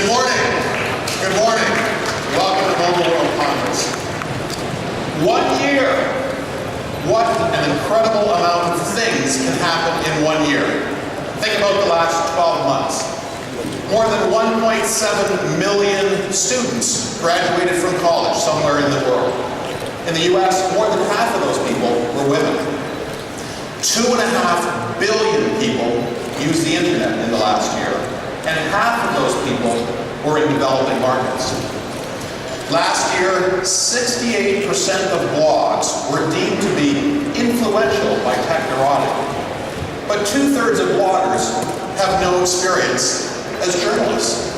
Good morning. Good morning. Welcome to Mobile World Congress. 1 year. What an incredible amount of things can happen in 1 year. Think about the last 12 months. More than 1.7 million students graduated from college somewhere in the world. In the US, more than half of those people were women. 2.5 billion people used the internet in the last year, and half of those people were in developing markets. Last year, 68% of blogs were deemed to be influential by technorati, but 2/3 of bloggers have no experience as journalists.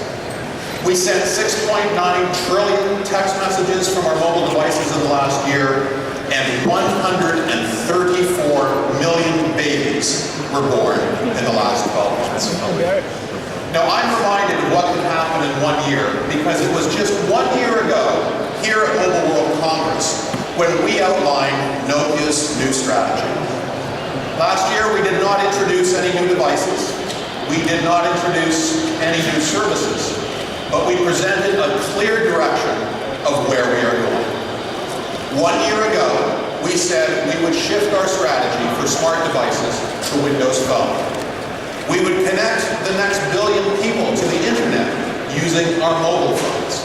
We sent 6.9 trillion text messages from our mobile devices in the last year, and 134 million babies were born in the last 12 months. Now, I'm reminded of what can happen in 1 year because it was just 1 year ago here at Mobile World Congress when we outlined Nokia's new strategy. Last year, we did not introduce any new devices. We did not introduce any new services, but we presented a clear direction of where we are going. 1 year ago, we said we would shift our strategy for smart devices to Windows Phone. We would connect the next billion people to the internet using our mobile phones.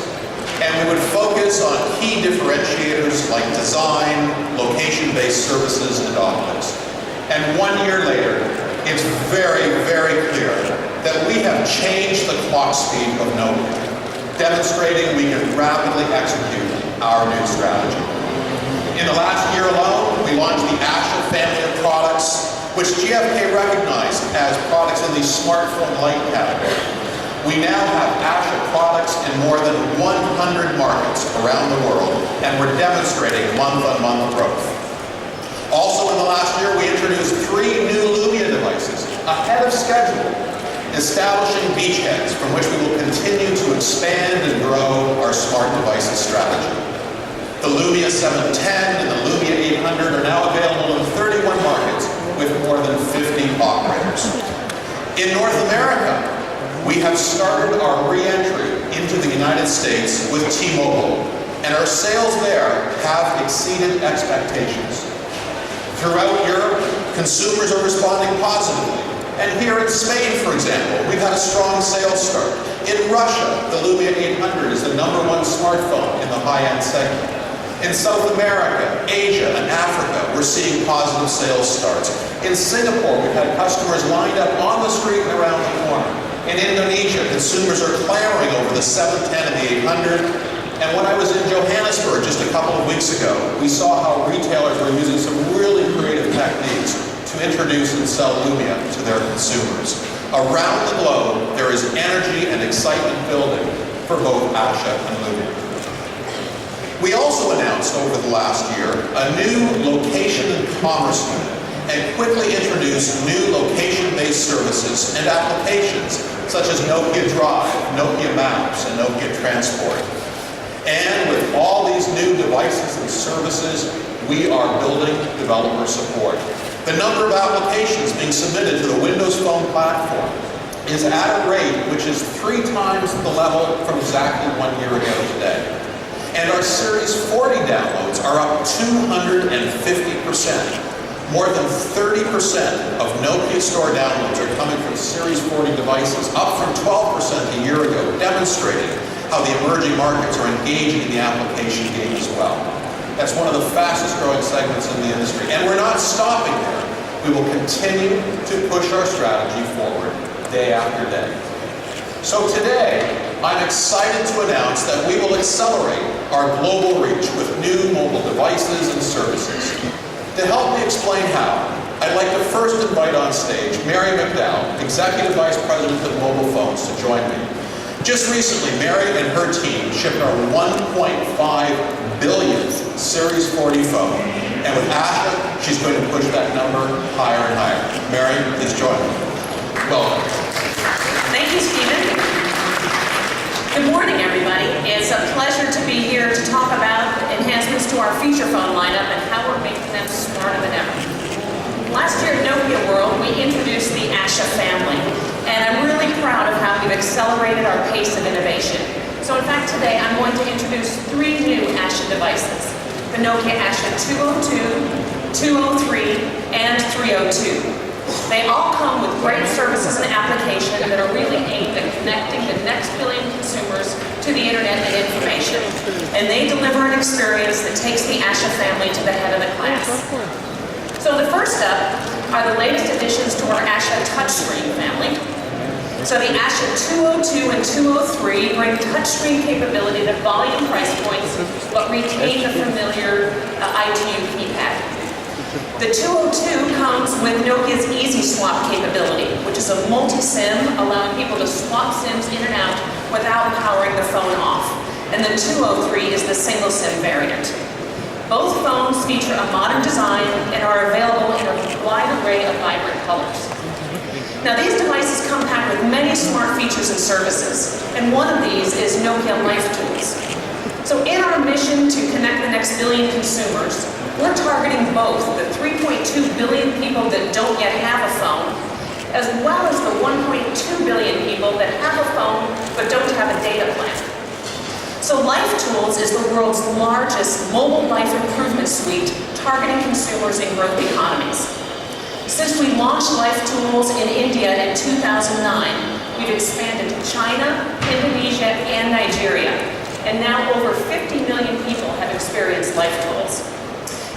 And we would focus on key differentiators like design, location-based services, and optics. And 1 year later, it's very, very clear that we have changed the clock speed of Nokia, demonstrating we can rapidly execute our new strategy. In the last year alone, we launched the Asha family of products, which GfK recognized as products in the smartphone light category. We now have Asha products in more than 100 markets around the world, and we're demonstrating month-on-month growth. Also in the last year, we introduced 3 new Lumia devices ahead of schedule, establishing beachheads from which we will continue to expand and grow our smart devices strategy. The Lumia 710 and the Lumia 800 are now available in 31 markets with more than 50 operators. In North America, we have started our re-entry into the United States with T-Mobile, and our sales there have exceeded expectations. Throughout Europe, consumers are responding positively. And here in Spain, for example, we've had a strong sales start. In Russia, the Lumia 800 is the #1 smartphone in the high-end segment. In South America, Asia, and Africa, we're seeing positive sales starts. In Singapore, we've had customers lined up on the street and around the corner. In Indonesia, consumers are clamoring over the 710 and the 800. And when I was in Johannesburg just a couple of weeks ago, we saw how retailers were using some really creative techniques to introduce and sell Lumia to their consumers. Around the globe, there is energy and excitement building for both Asha and Lumia. We also announced over the last year a new location and commerce unit and quickly introduced new location-based services and applications such as Nokia Drive, Nokia Maps, and Nokia Transport. And with all these new devices and services, we are building developer support. The number of applications being submitted to the Windows Phone platform is at a rate which is 3 times the level from exactly 1 year ago today. And our Series 40 downloads are up 250%. More than 30% of Nokia Store downloads are coming from Series 40 devices, up from 12% a year ago, demonstrating how the emerging markets are engaging in the application game as well. That's one of the fastest growing segments in the industry. And we're not stopping there. We will continue to push our strategy forward day after day. So today, I'm excited to announce that we will accelerate our global reach with new mobile devices and services. To help me explain how, I'd like to first invite on stage Mary McDowell, Executive Vice President of Mobile Phones, to join me. Just recently, Mary and her team shipped our 1.5 billionth Series 40 phone. And with Asha, she's going to push that number higher and higher. Mary, please join me. Welcome. Thank you, Stephen. Good morning, everybody. It's a pleasure to be here to talk about enhancements to our feature phone lineup and how we're making them smarter than ever. Last year at Nokia World, we introduced the Asha family, and I'm really proud of how we've accelerated our pace of innovation. innovation. So in fact today I'm going to introduce 3 new Asha devices. The Nokia Asha 202, 203, and 302. They all come with great services and applications that are really aimed at connecting the next billion consumers to the internet and information. And they deliver an experience that takes the Asha family to the head of the class. So the first up are the latest additions to our Asha touchscreen family. So the Asha 202 and 203 bring touchscreen capability at volume price points, but retain the familiar ITU keypad. The 202 comes with Nokia's Easy Swap capability, which is a multi-SIM, allowing people to swap SIMs in and out without powering the phone off. And the 203 is the single SIM variant. Both phones feature a modern design and are available in a wide array of vibrant colors. Now these devices come packed with many smart features and services, and one of these is Nokia Life Tools. So in our mission to connect the next billion consumers, we're targeting both the 3.2 billion people that don't yet have a phone, as well as the 1.2 billion people that have a phone but don't have a data plan. So Life Tools is the world's largest mobile life improvement suite targeting consumers in growth economies. Since we launched Life Tools in India in 2009, we've expanded to China, Indonesia, and Nigeria. And now over 50 million people have experienced Life Tools.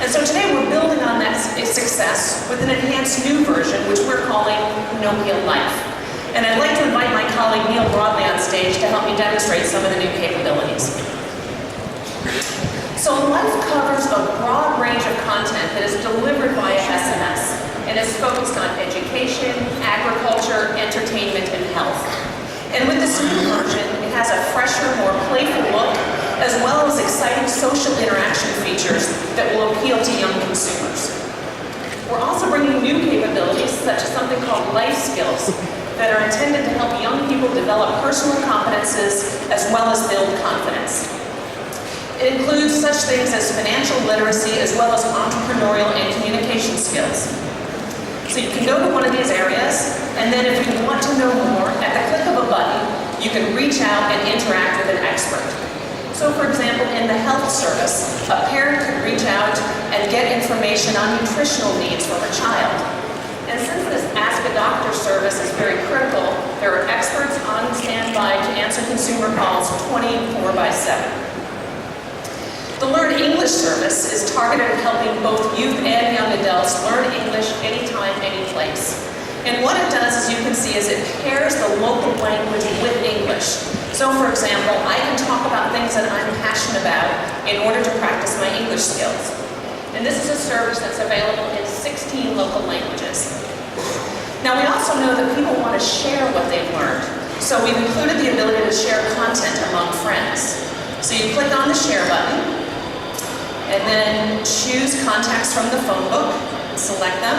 And so today we're building on that success with an enhanced new version, which we're calling Nokia Life. And I'd like to invite my colleague Neil Broadley on stage to help me demonstrate some of the new capabilities. So Life covers a broad range of content that is delivered via SMS and is focused on education, agriculture, entertainment, and health. And with this new version, it has a fresher, more playful look, as well as exciting social interaction features that will appeal to young consumers. We're also bringing new capabilities, such as something called life skills, that are intended to help young people develop personal competences as well as build confidence. It includes such things as financial literacy as well as entrepreneurial and communication skills. So you can go to one of these areas, and then if you want to know more, at the click of a button, you can reach out and interact with an expert. So for example, in the health service, a parent could reach out and get information on nutritional needs for her child. And since this Ask a Doctor service is very critical, there are experts on standby to answer consumer calls 24/7. The Learn English service is targeted at helping both youth and young adults learn English anytime, any place. And what it does, as you can see, is it pairs the local language with English. So for example, I can talk about things that I'm passionate about in order to practice my English skills. And this is a service that's available in 16 local languages. Now we also know that people want to share what they've learned. So we've included the ability to share content among friends. So you click on the share button, and then choose contacts from the phone book, select them.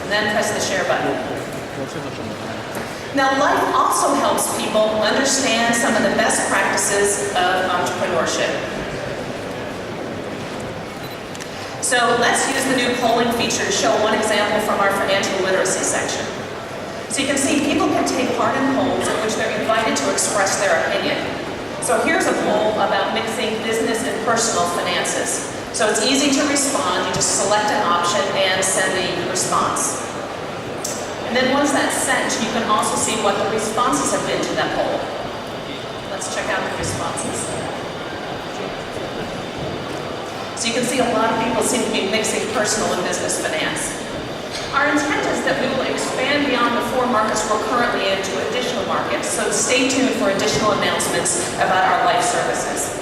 And then press the share button. Now Life also helps people understand some of the best practices of entrepreneurship. So let's use the new polling feature to show one example from our financial literacy section. So you can see people can take part in polls in which they're invited to express their opinion. So here's a poll about mixing business and personal finances. So it's easy to respond. You just select an option and send the response. And then once that's sent, you can also see what the responses have been to that poll. Let's check out the responses. So you can see a lot of people seem to be mixing personal and business finance. Our intent is that we will expand beyond the 4 markets we're currently in to additional markets, so stay tuned for additional announcements about our Life services.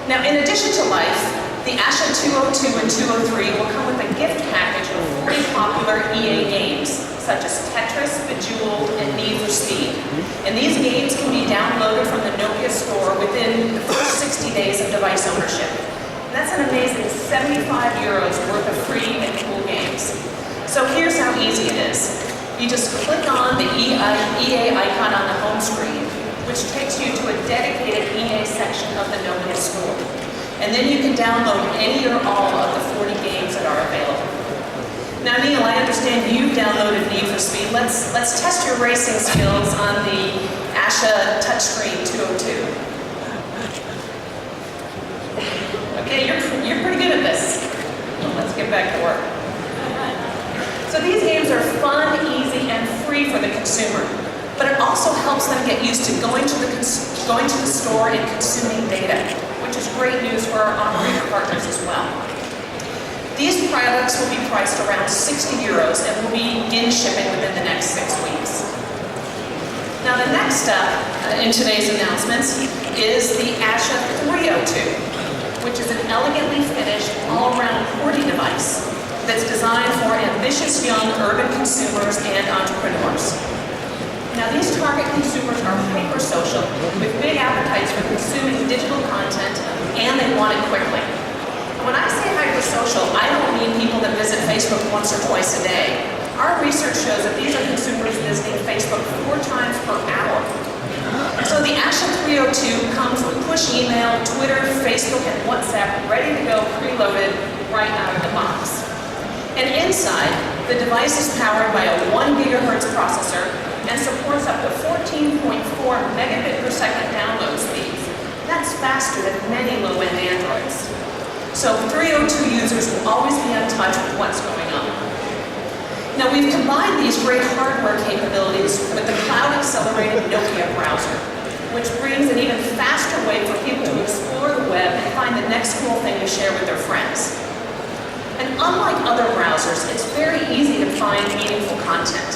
Now, in addition to Life, the Asha 202 and 203 will come with a gift package of 40 popular EA games, such as Tetris, Bejeweled, and Need for Speed. And these games can be downloaded from the Nokia store within the first 60 days of device ownership. And that's an amazing €75 worth of free and cool games. So here's how easy it is. You just click on the EA icon on the home screen, which takes you to a dedicated EA section of the Nokia store. And then you can download any or all of the 40 games that are available. Now, Neil, I understand you've downloaded Need for Speed. Let's test your racing skills on the Asha touchscreen 202. Okay, you're pretty good at this. Well, let's get back to work. So these games are fun, easy, and free for the consumer, but it also helps them get used to going to the store and consuming data, which is great news for our operator partners as well. These products will be priced around 60 euros and will begin shipping within the next 6 weeks. Now the next step in today's announcements is the Asha 302, which is an elegantly finished all-around QWERTY device that's designed for ambitious young urban consumers and entrepreneurs. Now these target consumers are hyper-social with big appetites for consuming digital content, and they want it quickly. When I say hypersocial, I don't mean people that visit Facebook once or twice a day. Our research shows that these are consumers visiting Facebook 4 times per hour. So the Asha 302 comes with push email, Twitter, Facebook, and WhatsApp ready to go, preloaded right out of the box. And inside, the device is powered by a 1 gigahertz processor and supports up to 14.4 megabit per second download speeds. That's faster than many low-end Androids. So 302 users will always be in touch with what's going on. Now we've combined these great hardware capabilities with the cloud-accelerated Nokia browser, which brings an even faster way for people to explore the web and find the next cool thing to share with their friends. And unlike other browsers, it's very easy to find meaningful content.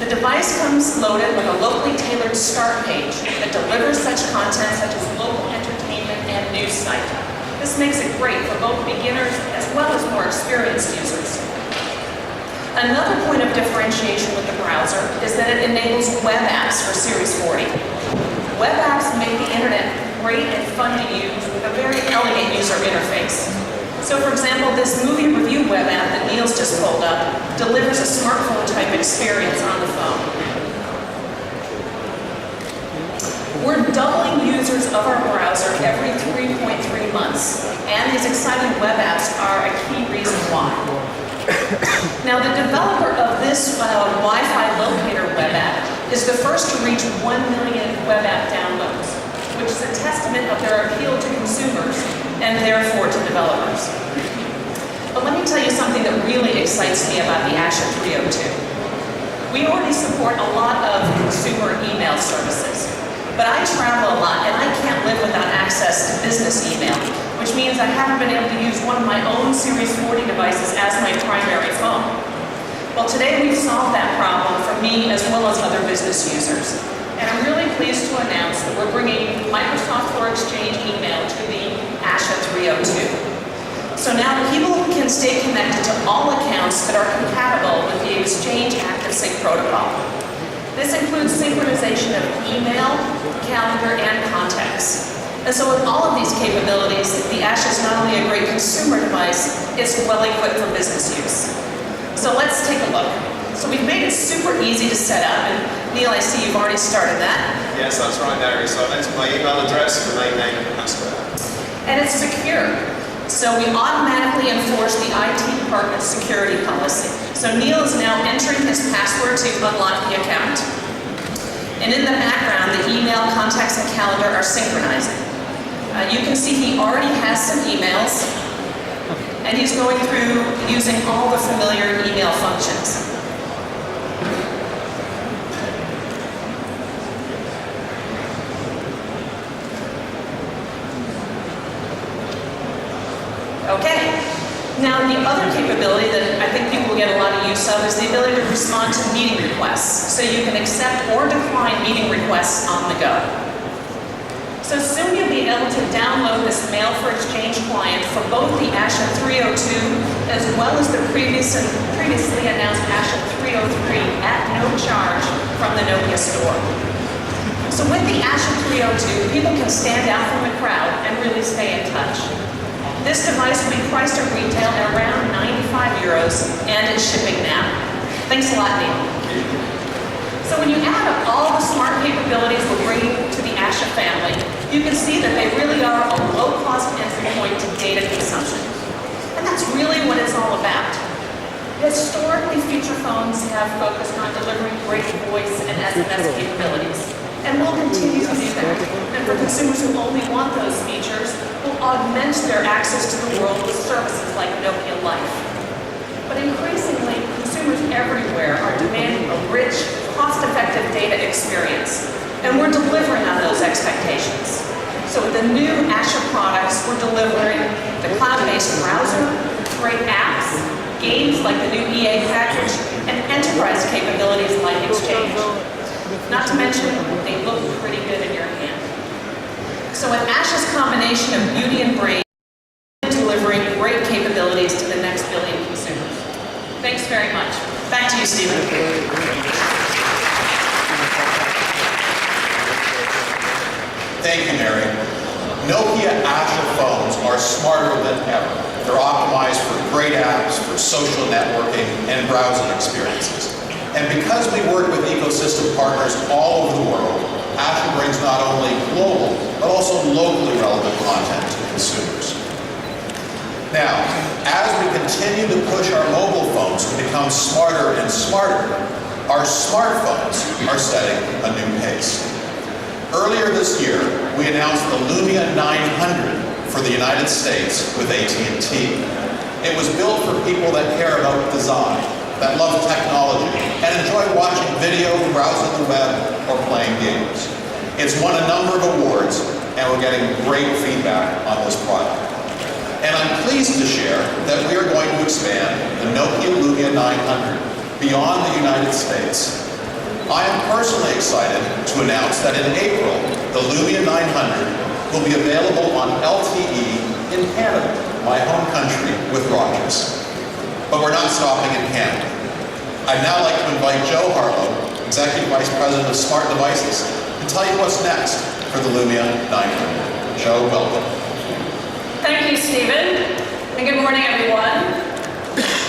The device comes loaded with a locally tailored start page that delivers such content such as local entertainment and news site. This makes it great for both beginners as well as more experienced users. Another point of differentiation with the browser is that it enables web apps for Series 40. Web apps make the internet great and fun to use with a very elegant user interface. So for example, this movie review web app that Neil's just pulled up delivers a smartphone-type experience on the phone. We're doubling users of our browser every 3.3 months, and these exciting web apps are a key reason why. Now, the developer of this Wi-Fi locator web app is the first to reach 1 million web app downloads, which is a testament of their appeal to consumers and therefore to developers. But let me tell you something that really excites me about the Asha 302. We already support a lot of consumer email services, but I travel a lot and I can't live without access to business email, which means I haven't been able to use one of my own Series 40 devices as my primary phone. Well, today we've solved that problem for me as well as other business users. And I'm really pleased to announce that we're bringing Microsoft for Exchange email to the Asha 302. So now people can stay connected to all accounts that are compatible with the Exchange ActiveSync protocol. This includes synchronization of email, calendar, and contacts. And so with all of these capabilities, the Asha is not only a great consumer device, it's well equipped for business use. So let's take a look. So we've made it super easy to set up, and Neil, I see you've already started that. Yes, that's right, Mary. So I've entered my email address, domain name, and password. And it's secure. So we automatically enforce the IT department's security policy. So Neil is now entering his password to unlock the account. And in the background, the email, contacts, and calendar are synchronizing. You can see he already has some emails, and he's going through using all the familiar email functions. Okay. Now, the other capability that I think people will get a lot of use of is the ability to respond to meeting requests. So you can accept or decline meeting requests on the go. So soon you'll be able to download this Mail for Exchange client for both the Asha 302 as well as the previously announced Asha 303 at no charge from the Nokia store. So with the Asha 302, people can stand out from the crowd and really stay in touch. This device will be priced at retail at around 95 euros, and it's shipping now. Thanks a lot, Neil. So when you add up all the smart capabilities we're bringing to the Asha family, you can see that they really are a low-cost entry point to data consumption. And that's really what it's all about. Historically, feature phones have focused on delivering great voice and SMS capabilities, and will continue to do that. And for consumers who only want those features, will augment their access to the world with services like Nokia Life. But increasingly, consumers everywhere are demanding a rich, cost-effective data experience, and we're delivering on those expectations. So with the new Azure products, we're delivering the cloud-based browser, great apps, games like the new EA package, and enterprise capabilities like Exchange. Not to mention, they look pretty good in your hand. So with Azure's combination of beauty and brain, delivering great capabilities to the next billion consumers. Thanks very much. Back to you, Stephen. Thank you, Mary. Nokia Azure phones are smarter than ever. They're optimized for great apps, for social networking, and browsing experiences. And because we work with ecosystem partners all over the world, Azure brings not only global, but also locally relevant content to consumers. Now, as we continue to push our mobile phones to become smarter and smarter, our smartphones are setting a new pace. Earlier this year, we announced the Lumia 900 for the United States with AT&T. It was built for people that care about design, that love technology, and enjoy watching video, browsing the web, or playing games. It's won a number of awards, and we're getting great feedback on this product. And I'm pleased to share that we are going to expand the Nokia Lumia 900 beyond the United States. I am personally excited to announce that in April, the Lumia 900 will be available on LTE in Canada, my home country, with Rogers. But we're not stopping in Canada. I'd now like to invite Joe Harlow, Executive Vice President of Smart Devices, to tell you what's next for the Lumia 900. Joe, welcome. Thank you, Stephen, and good morning, everyone.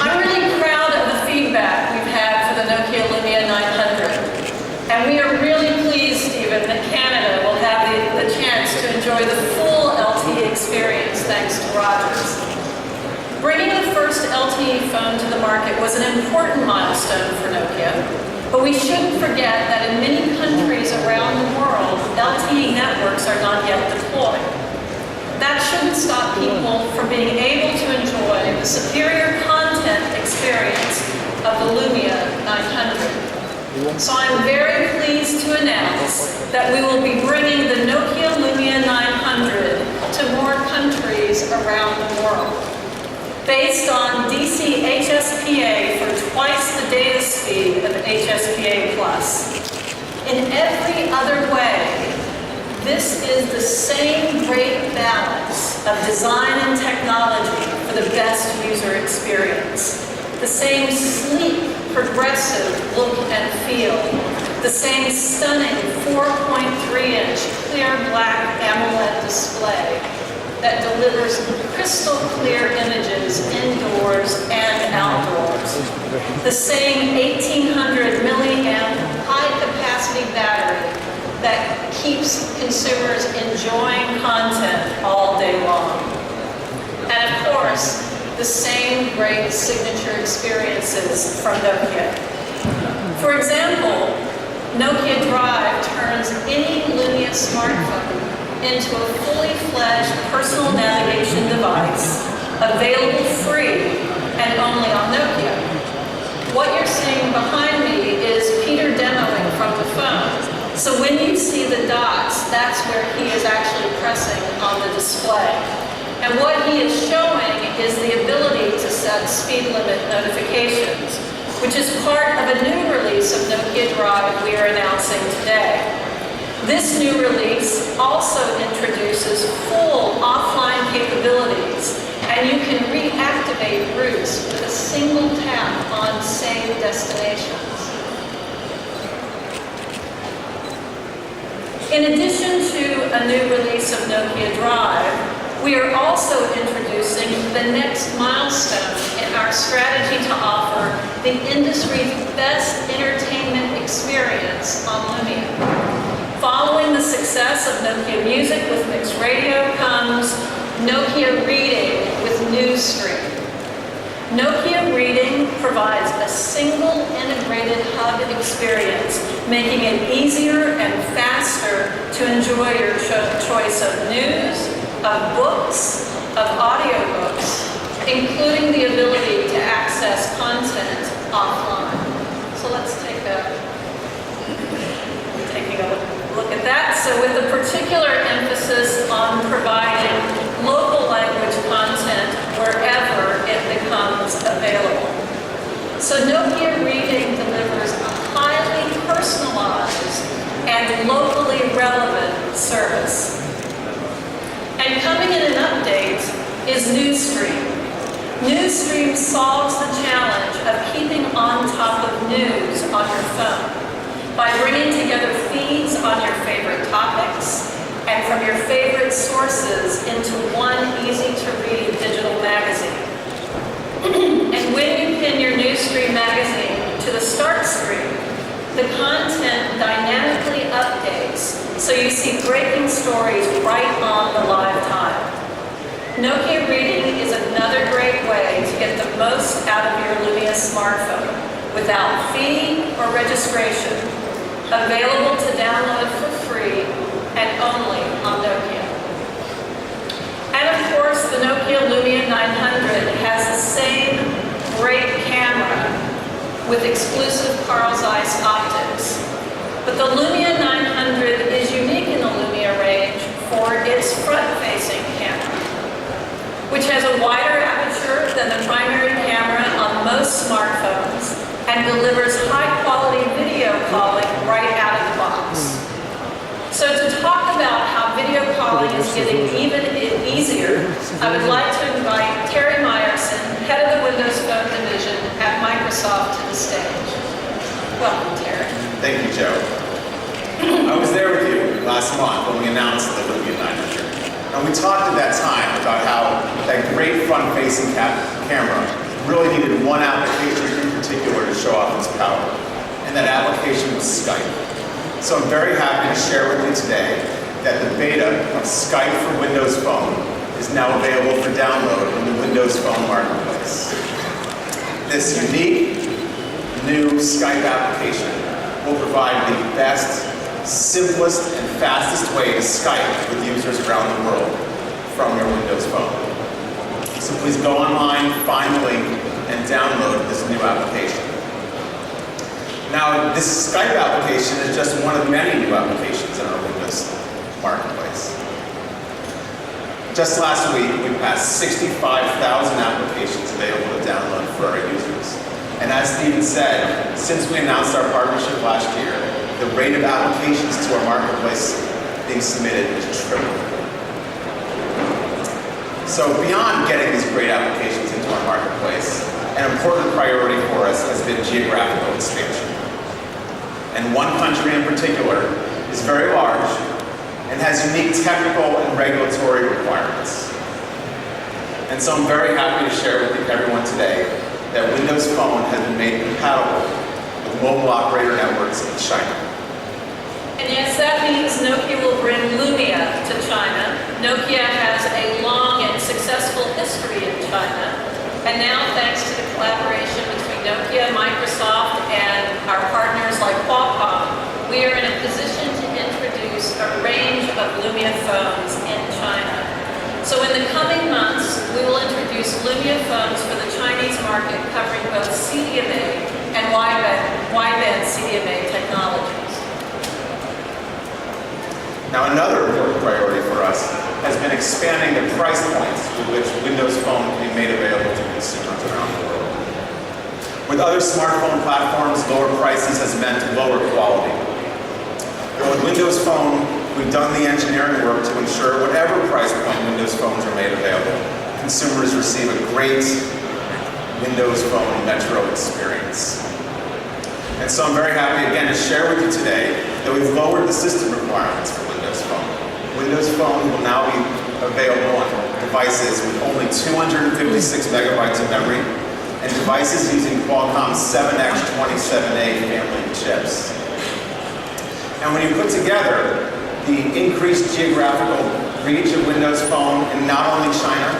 I'm really proud of the feedback we've had for the Nokia Lumia 900. And we are really pleased, Stephen, that Canada will have the chance to enjoy the full LTE experience thanks to Rogers. Bringing the first LTE phone to the market was an important milestone for Nokia, but we shouldn't forget that in many countries around the world, LTE networks are not yet deployed. That shouldn't stop people from being able to enjoy the superior content experience of the Lumia 900. So I'm very pleased to announce that we will be bringing the Nokia Lumia 900 to more countries around the world. Based on DC HSPA for twice the data speed of HSPA+. In every other way, this is the same great balance of design and technology for the best user experience. The same sleek, progressive look and feel. The same stunning 4.3-inch clear black AMOLED display that delivers crystal clear images indoors and outdoors. The same 1800 milliamp high-capacity battery that keeps consumers enjoying content all day long. And of course, the same great signature experiences from Nokia. For example, Nokia Drive turns any Lumia smartphone into a fully fledged personal navigation device, available free and only on Nokia. What you're seeing behind me is Peter demoing from the phone. So when you see the dots, that's where he is actually pressing on the display. And what he is showing is the ability to set speed limit notifications, which is part of a new release of Nokia Drive we are announcing today. This new release also introduces full offline capabilities, and you can reactivate routes with a single tap on saved destinations. In addition to a new release of Nokia Drive, we are also introducing the next milestone in our strategy to offer the industry's best entertainment experience on Lumia. Following the success of Nokia Music with mixed radio comes Nokia Reading with Newsstream. Nokia Reading provides single integrated hub experience, making it easier and faster to enjoy your choice of news, of books, of audiobooks, including the ability to access content offline. So let's taking a look at that. So with a particular emphasis on providing local language content wherever it becomes available. So Nokia Reading delivers a highly personalized and locally relevant service. And coming in an update is Newsstream. Newsstream solves the challenge of keeping on top of news on your phone by bringing together feeds on your favorite topics and from your favorite sources into one easy-to-read digital magazine. And when you pin your Newsstream magazine to the start screen, the content dynamically updates so you see breaking stories right on the live time. Nokia Reading is another great way to get the most out of your Lumia smartphone without fee or registration, available to download for free and only on Nokia. And of course, the Nokia Lumia 900 has the same great camera with exclusive Carl Zeiss optics. But the Lumia 900 is unique in the Lumia range for its front-facing camera, which has a wider aperture than the primary camera on most smartphones and delivers high-quality video calling right out of the box. So to talk about how video calling is getting even easier, I would like to invite Terry Myerson, head of the Windows Phone Division at Microsoft, to the stage. Welcome, Terry. Thank you, Joe. I was there with you last month when we announced the Lumia 900. And we talked at that time about how that great front-facing camera really needed one application in particular to show off its power. And that application was Skype. So I'm very happy to share with you today that the beta of Skype for Windows Phone is now available for download in the Windows Phone Marketplace. This unique new Skype application will provide the best, simplest, and fastest way to Skype with users around the world from your Windows Phone. So please go online, find the link, and download this new application. Now, this Skype application is just one of many new applications in our Windows Marketplace. Just last week, we passed 65,000 applications available to download for our users. And as Stephen said, since we announced our partnership last year, the rate of applications to our marketplace being submitted is tripled. So beyond getting these great applications into our marketplace, an important priority for us has been geographical expansion. And one country in particular is very large and has unique technical and regulatory requirements. And so I'm very happy to share with everyone today that Windows Phone has been made compatible with mobile operator networks in China. And yes, that means Nokia will bring Lumia to China. Nokia has a long and successful history in China. And now, thanks to the collaboration between Nokia, Microsoft, and our partners like Qualcomm, we are in a position to introduce a range of Lumia phones in China. So in the coming months, we will introduce Lumia phones for the Chinese market, covering both CDMA and wideband CDMA technologies. Now, another important priority for us has been expanding the price points with which Windows Phone can be made available to consumers around the world. With other smartphone platforms, lower prices has meant lower quality. But with Windows Phone, we've done the engineering work to ensure whatever price point Windows phones are made available, consumers receive a great Windows Phone Metro experience. And so I'm very happy again to share with you today that we've lowered the system requirements for Windows Phone. Windows Phone will now be available on devices with only 256 megabytes of memory and devices using Qualcomm's 7X27A family of chips. And when you put together the increased geographical reach of Windows Phone in not only China,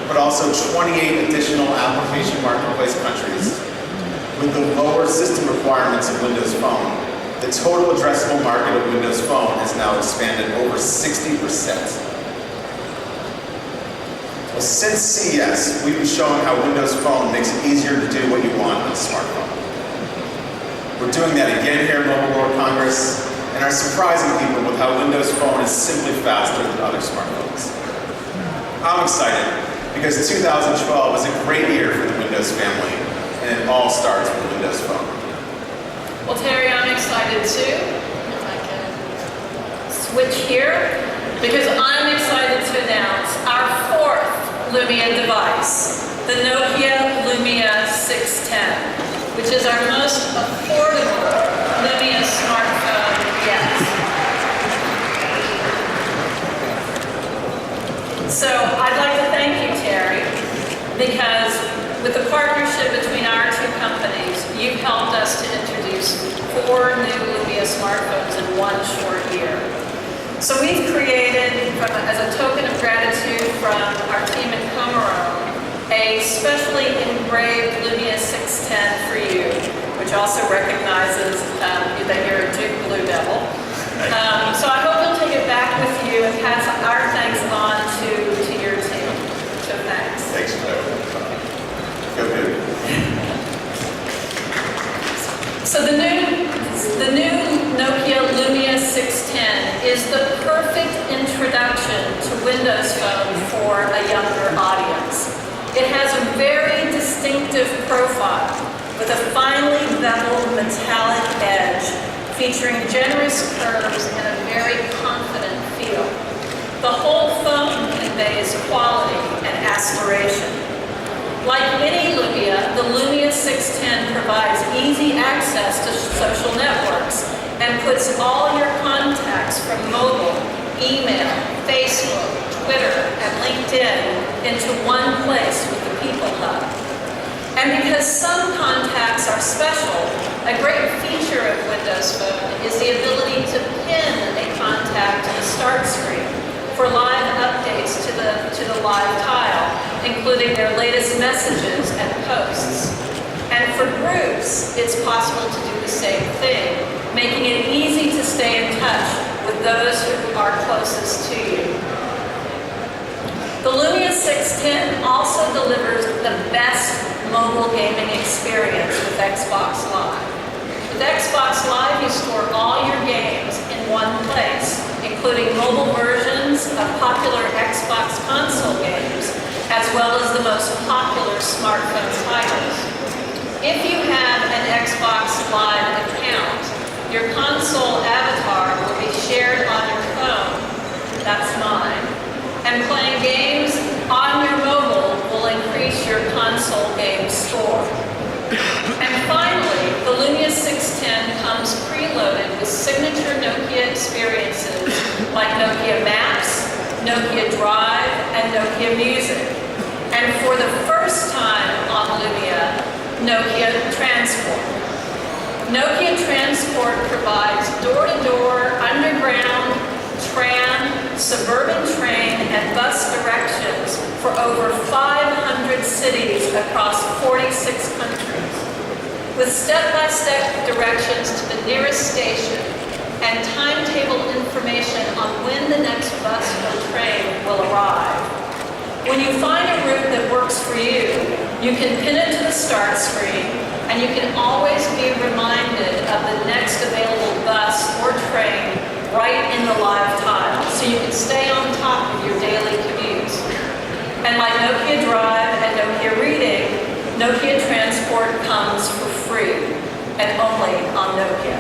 but also 28 additional application marketplace countries, with the system requirements of Windows Phone, the total addressable market of Windows Phone has now expanded over 60%. Well, since CES, we've been showing how Windows Phone makes it easier to do what you want on a smartphone. We're doing that again here at Mobile World Congress, and are surprising people with how Windows Phone is simply faster than other smartphones. I'm excited because 2012 was a great year for the Windows family, and it all starts with Windows Phone. Well, Terry, I'm excited too. If I can switch here, because I'm excited to announce our fourth Lumia device, the Nokia Lumia 610, which is our most affordable Lumia smartphone yet. So I'd like to thank you, Terry, because with the partnership between our two companies, you've helped us to introduce 4 new Lumia smartphones in 1 short year. So we've created, as a token of gratitude from our team at Comoron, a specially engraved Lumia 610 for you, which also recognizes that you're a Duke Blue Devil. So I hope you'll take it back with you and pass our thanks on to your team. So thanks. Thanks, Joe. Go good. So the new Nokia Lumia 610 is the perfect introduction to Windows Phone for a younger audience. It has a very distinctive profile with a finely beveled metallic edge, featuring generous curves and a very confident feel. The whole phone conveys quality and aspiration. Like any Lumia, the Lumia 610 provides easy access to social networks and puts all your contacts from mobile, email, Facebook, Twitter, and LinkedIn into one place with the People Hub. And because some contacts are special, a great feature of Windows Phone is the ability to pin a contact to the start screen for live updates to the live tile, including their latest messages and posts. And for groups, it's possible to do the same thing, making it easy to stay in touch with those who are closest to you. The Lumia 610 also delivers the best mobile gaming experience with Xbox Live. With Xbox Live, you store all your games in one place, including mobile versions of popular Xbox console games, as well as the most popular smartphone titles. If you have an Xbox Live account, your console avatar will be shared on your phone. That's mine. And playing games on your mobile will increase your console game score. And finally, the Lumia 610 comes preloaded with signature Nokia experiences like Nokia Maps, Nokia Drive, and Nokia Music. And for the first time on Lumia, Nokia Transport. Nokia Transport provides door-to-door, underground, tram, suburban train, and bus directions for over 500 cities across 46 countries, with step-by-step directions to the nearest station and timetable information on when the next bus or train will arrive. When you find a route that works for you, you can pin it to the start screen, and you can always be reminded of the next available bus or train right in the live tile, so you can stay on top of your daily commutes. And like Nokia Drive and Nokia Reading, Nokia Transport comes for free, and only on Nokia.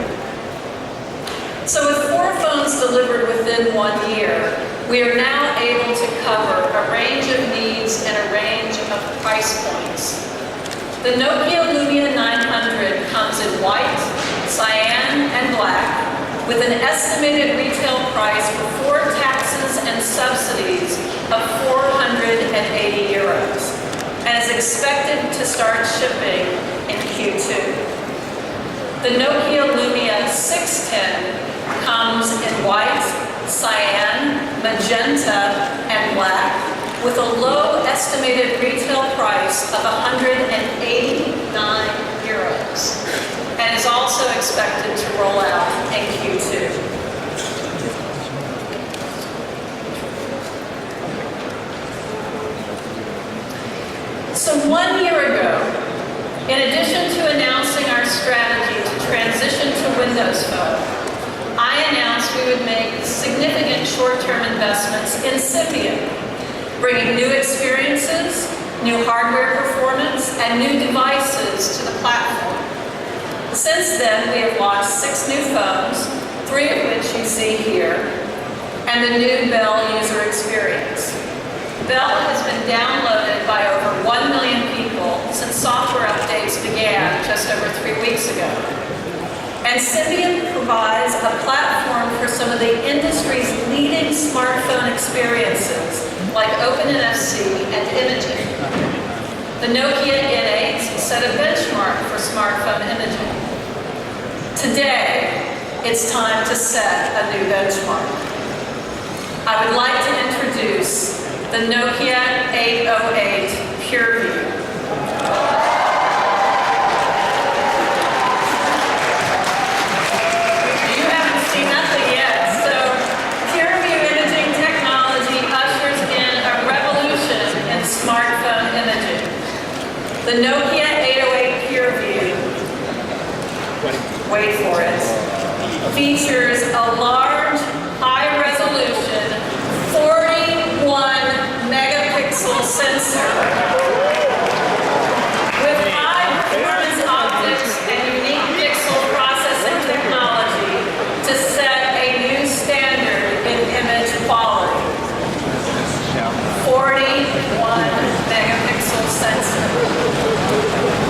So with 4 phones delivered within 1 year, we are now able to cover a range of needs and a range of price points. The Nokia Lumia 900 comes in white, cyan, and black, with an estimated retail price before taxes and subsidies of €480, and is expected to start shipping in Q2. The Nokia Lumia 610 comes in white, cyan, magenta, and black, with a low estimated retail price of €189. Windows Phone, I announced we would make significant short-term investments in Symbian, bringing new experiences, new hardware performance, and new devices to the platform. Since then, we have launched 6 new phones, 3 of which you see here, and the new Bell user experience. Bell has been downloaded by over 1 million people since software updates began just over 3 weeks ago. And Symbian provides a platform for some of the industry's leading smartphone experiences, like OpenNFC and imaging. The Nokia N8 set a benchmark for smartphone imaging. Today, it's time to set a new benchmark. I would like to introduce the Nokia 808 PureView. You haven't seen nothing yet, so PureView imaging technology ushers in a revolution in smartphone imaging. The Nokia 808 PureView, wait for it, features a large, high-resolution, 41-megapixel sensor with high-performance optics and unique pixel processing technology to set a new standard in image quality. 41-megapixel sensor.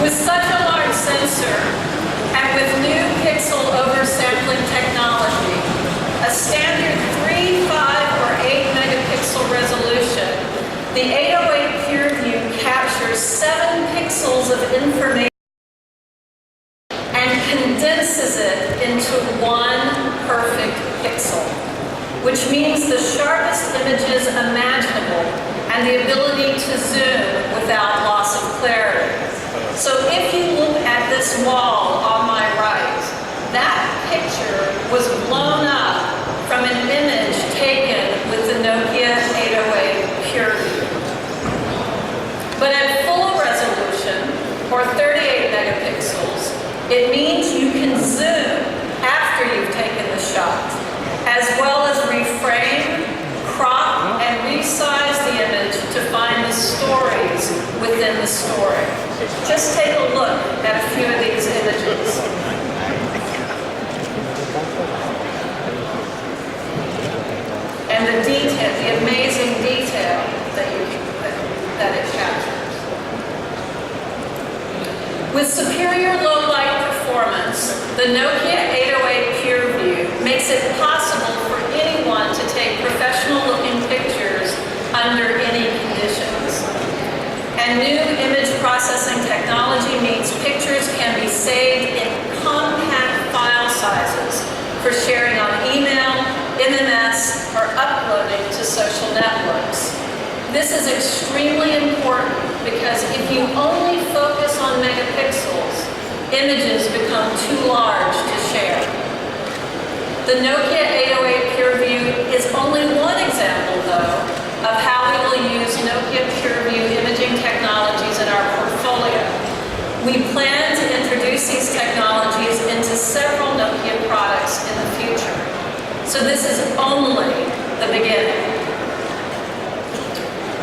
With such a large sensor, and with new pixel oversampling technology, a standard 3, 5, or 8 megapixel resolution, the 808 PureView captures 7 pixels of information and condenses it into 1 perfect pixel, which means the sharpest images imaginable and the ability to zoom without loss of clarity. So if you look at this wall on my right, that picture was blown up from an image taken with the Nokia 808 PureView. But at full resolution, or 38 megapixels, it means you can zoom after you've taken the shot, as well as reframe, crop, and resize the image to find the stories within the story. Just take a look at a few of these images. And the detail, the amazing detail that it captures. With superior low light performance, the Nokia 808 PureView makes it possible for anyone to take professional looking pictures under any conditions. And new image processing technology means pictures can be saved in compact file sizes for sharing on email, MMS, or uploading to social networks. This is extremely important because if you only focus on megapixels, images become too large to share. The Nokia 808 PureView is only one example, though, of how we will use Nokia PureView imaging technologies in our portfolio. We plan to introduce these technologies into several Nokia products in the future. So this is only the beginning.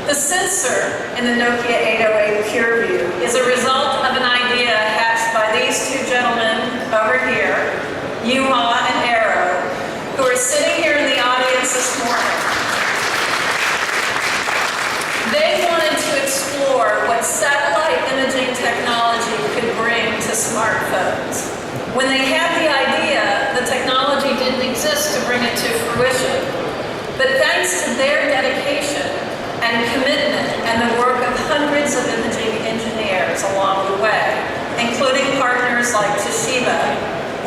The sensor in the Nokia 808 PureView is a result of an idea hatched by these 2 gentlemen over here, Yuha and Arrow, who are sitting here in the audience this morning. They wanted to explore what satellite imaging technology could bring to smartphones. When they had the idea, the technology didn't exist to bring it to fruition. But thanks to their dedication and commitment and the work of hundreds of imaging engineers along the way, including partners like Toshiba,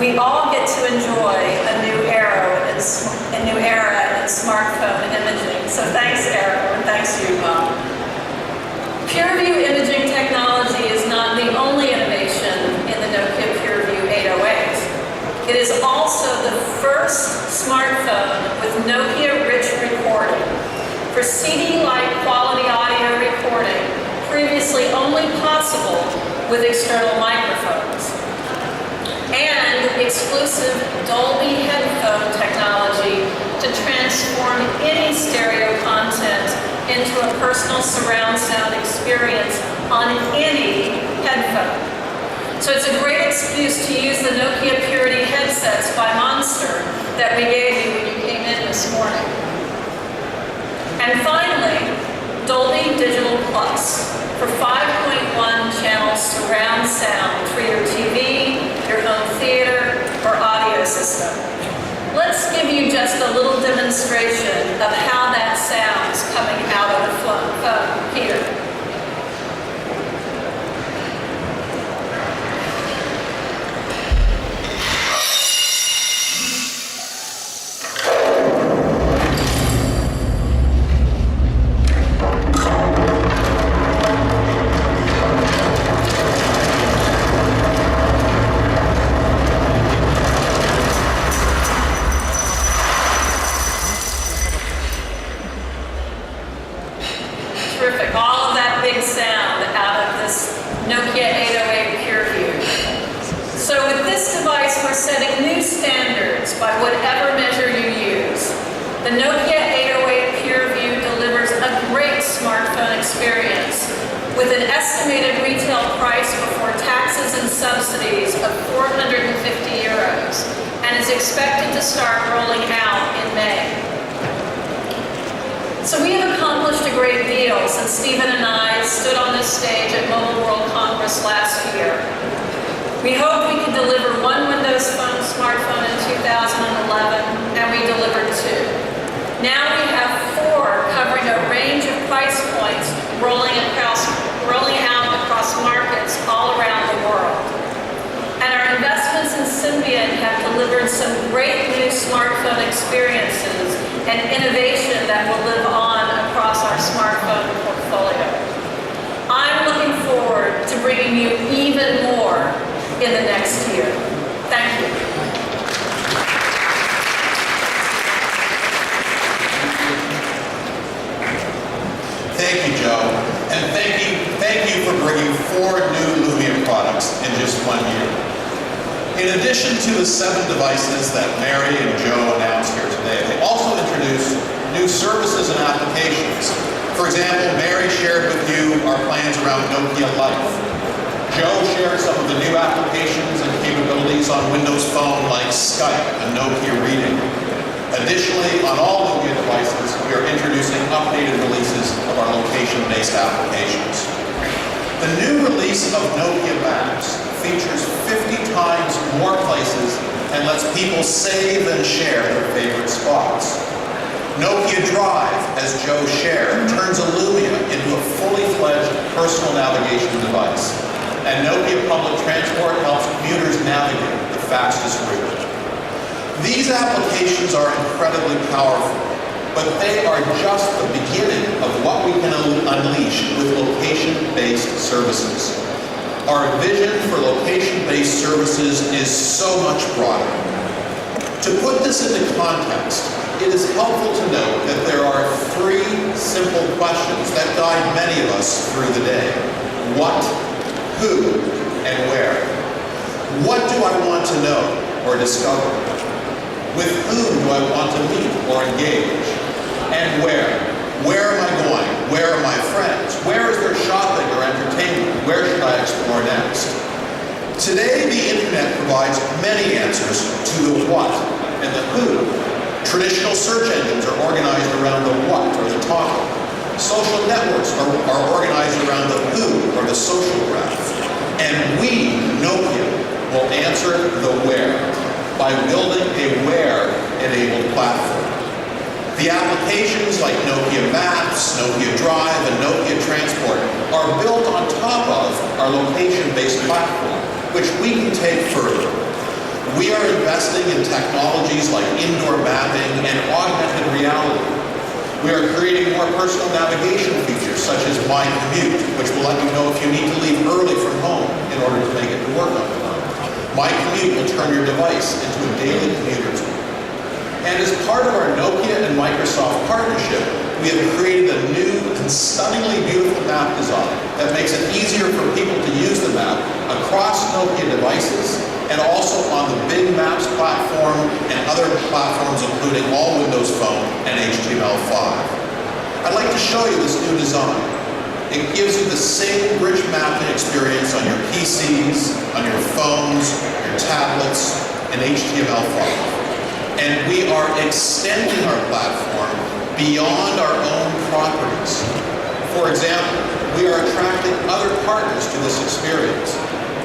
we all get to enjoy a new era in smartphone imaging. So thanks, Arrow, and thanks, Yuha. PureView imaging technology is not the only innovation in the Nokia PureView 808. It is also the first smartphone with Nokia-rich recording for CD-like quality audio recording, previously only possible with external microphones. And it exclusive Dolby headphone technology to transform any stereo content into a personal surround sound experience on any headphone. So it's a great excuse to use the Nokia Purity headsets by Monster that we gave you when you came in this morning. And finally, Dolby Digital Plus for 5.1 channel surround sound for your TV, your home theater, or audio system. Let's give you just a little demonstration of how that sounds coming out of the phone here. Terrific. All of that big sound out of this Nokia 808 PureView. So with this device, we're setting new standards by whatever measure you use. The Nokia 808 PureView delivers a great smartphone experience with an estimated retail price before taxes and subsidies of 450 euros and is expected to start rolling out in May. So we have accomplished a great deal since Stephen and I stood on this stage at Mobile World Congress last year. We hoped we could deliver one Windows Phone smartphone in 2011, and we delivered two. Now we have four covering a range of price points rolling out across markets all around the world. And our investments in Symbian have delivered some great new smartphone experiences and innovation that will live on across our smartphone portfolio. I'm looking forward to bringing you even more in the next year. Thank you. Thank you, Joe. And thank you for bringing 4 new Lumia products in just 1 year. In addition to the 7 devices that Mary and Joe announced here today, they also introduced new services and applications. For example, Mary shared with you our plans around Nokia Life. Joe shared some of the new applications and capabilities on Windows Phone like Skype and Nokia Reading. Additionally, on all Nokia devices, we are introducing updated releases of our location-based applications. The new release of Nokia Maps features 50 times more places and lets people save and share their favorite spots. Nokia Drive, as Joe shared, turns a Lumia into a fully fledged personal navigation device. And Nokia Public Transport helps commuters navigate the fastest route. These applications are incredibly powerful, but they are just the beginning of what we can unleash with location-based services. Our vision for location-based services is so much broader. To put this into context, it is helpful to note that there are 3 simple questions that guide many of us through the day. What, who, and where? What do I want to know or discover? With whom do I want to meet or engage? And where? Where am I going? Where are my friends? Where is there shopping or entertainment? Where should I explore next? Today, the internet provides many answers to the what and the who. Traditional search engines are organized around the what or the topic. Social networks are organized around the who or the social graph. And we, Nokia, will answer the where by building a where-enabled platform. The applications like Nokia Maps, Nokia Drive, and Nokia Transport are built on top of our location-based platform, which we can take further. We are investing in technologies like indoor mapping and augmented reality. We are creating more personal navigation features such as My Commute, which will let you know if you need to leave early from home in order to make it to work on time. My Commute will turn your device into a daily commuter tool. And as part of our Nokia and Microsoft partnership, we have created a new and stunningly beautiful map design that makes it easier for people to use the map across Nokia devices and also on the Big Maps platform and other platforms including all Windows Phone and HTML5. I'd like to show you this new design. It gives you the same rich mapping experience on your PCs, on your phones, your tablets, and HTML5. And we are extending our platform beyond our own properties. For example, we are attracting other partners to this experience.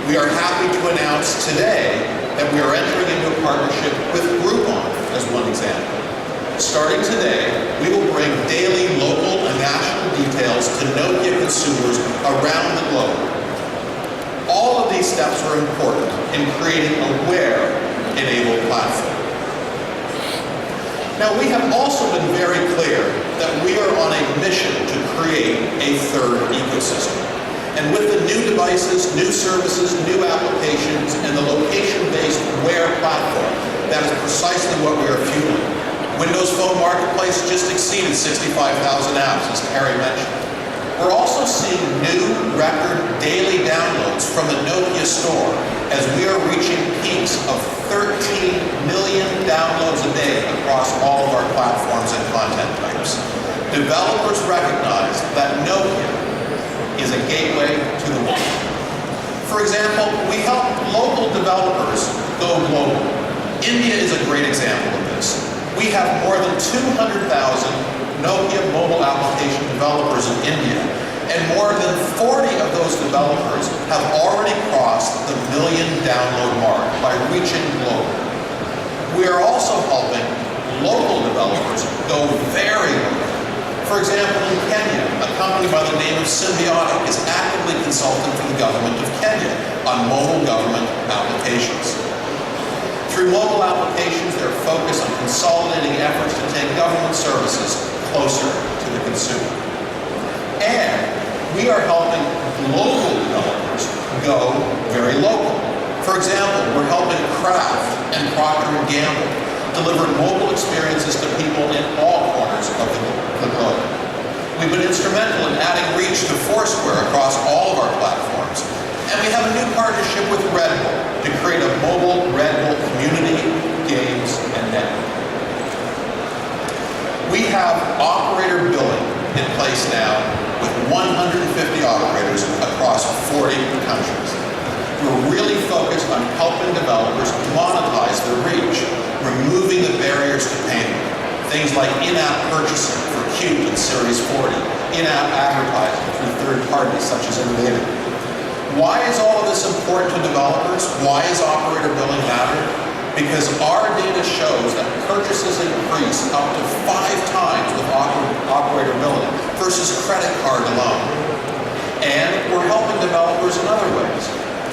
We are happy to announce today that we are entering into a partnership with Groupon, as one example. Starting today, we will bring daily local and national details to Nokia consumers around the globe. All of these steps are important in creating a where-enabled platform. Now, we have also been very clear that we are on a mission to create a third ecosystem. And with the new devices, new services, new applications, and the location-based Where platform, that is precisely what we are fueling. Windows Phone Marketplace just exceeded 65,000 apps, as Carrie mentioned. We're also seeing new record daily downloads from the Nokia store as we are reaching peaks of 13 million downloads a day across all of our platforms and content types. Developers recognize that Nokia is a gateway to the world. For example, we help local developers go global. India is a great example of this. We have more than 200,000 Nokia mobile application developers in India, and more than 40 of those developers have already crossed the million download mark by reaching global. We are also helping local developers go very local. For example, in Kenya, a company by the name of Symbiotic is actively consulting for the government of Kenya on mobile government applications. Through mobile applications, they're focused on consolidating efforts to take government services closer to the consumer. And we are helping local developers go very local. For example, we're helping Kraft and Procter & Gamble deliver mobile experiences to people in all corners of the globe. We've been instrumental in adding reach to Foursquare across all of our platforms. And we have a new partnership with Red Bull to create a mobile Red Bull community, games, and network. We have operator billing in place now with 150 operators across 40 countries. We're really focused on helping developers monetize their reach, removing the barriers to payment. Things like in-app purchasing for Qt and Series 40, in-app advertising through third parties such as Innovative. Why is all of this important to developers? Why is operator billing matter? Because our data shows that purchases increase up to 5 times with operator billing versus credit card alone. And we're helping developers in other ways.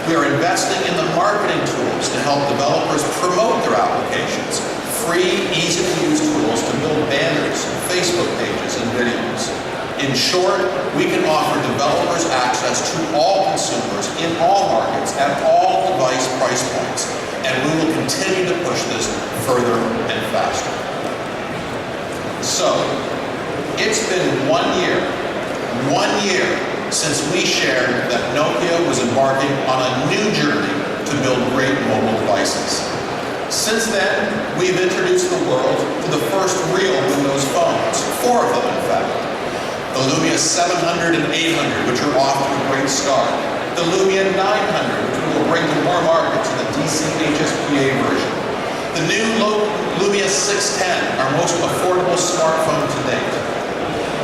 We are investing in the marketing tools to help developers promote their applications. Free, easy-to-use tools to build banners, Facebook pages, and videos. In short, we can offer developers access to all consumers in all markets at all device price points. And we will continue to push this further and faster. So, it's been 1 year since we shared that Nokia was embarking on a new journey to build great mobile devices. Since then, we've introduced the world to the first real Windows phones, 4 of them in fact. The Lumia 700 and 800, which are off to a great start. The Lumia 900, which we will bring to more markets in the DC HSPA version. The new Lumia 610, our most affordable smartphone to date.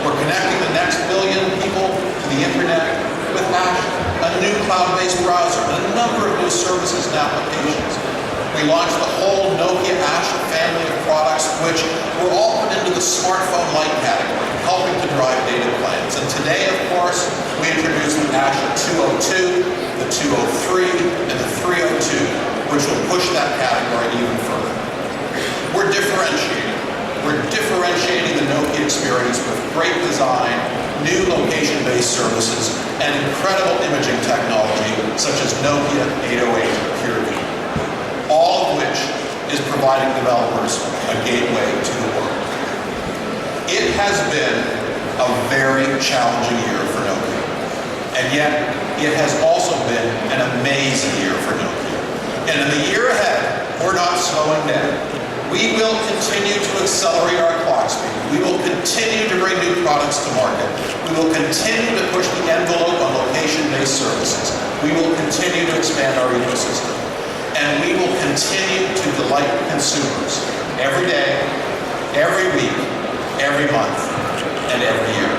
We're connecting the next billion people to the internet with Azure, a new cloud-based browser, and a number of new services and applications. We launched the whole Nokia Azure family of products, which were all put into the smartphone light category, helping to drive data plans. And today, of course, we introduced the Azure 202, the 203, and the 302, which will push that category even further. We're differentiating. We're differentiating the Nokia experience with great design, new location-based services, and incredible imaging technology such as Nokia 808 PureView. All of which is providing developers a gateway to the world. It has been a very challenging year for Nokia, and yet it has also been an amazing year for Nokia. And in the not slowing down. We will continue to accelerate our clock speed. We will continue to bring new products to market. We will continue to push the envelope on location-based services. We will continue to expand our ecosystem. And we will continue to delight consumers every day, every week, every month, and every year.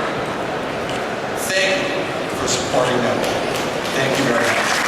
Thank you for supporting Nokia. Thank you very much.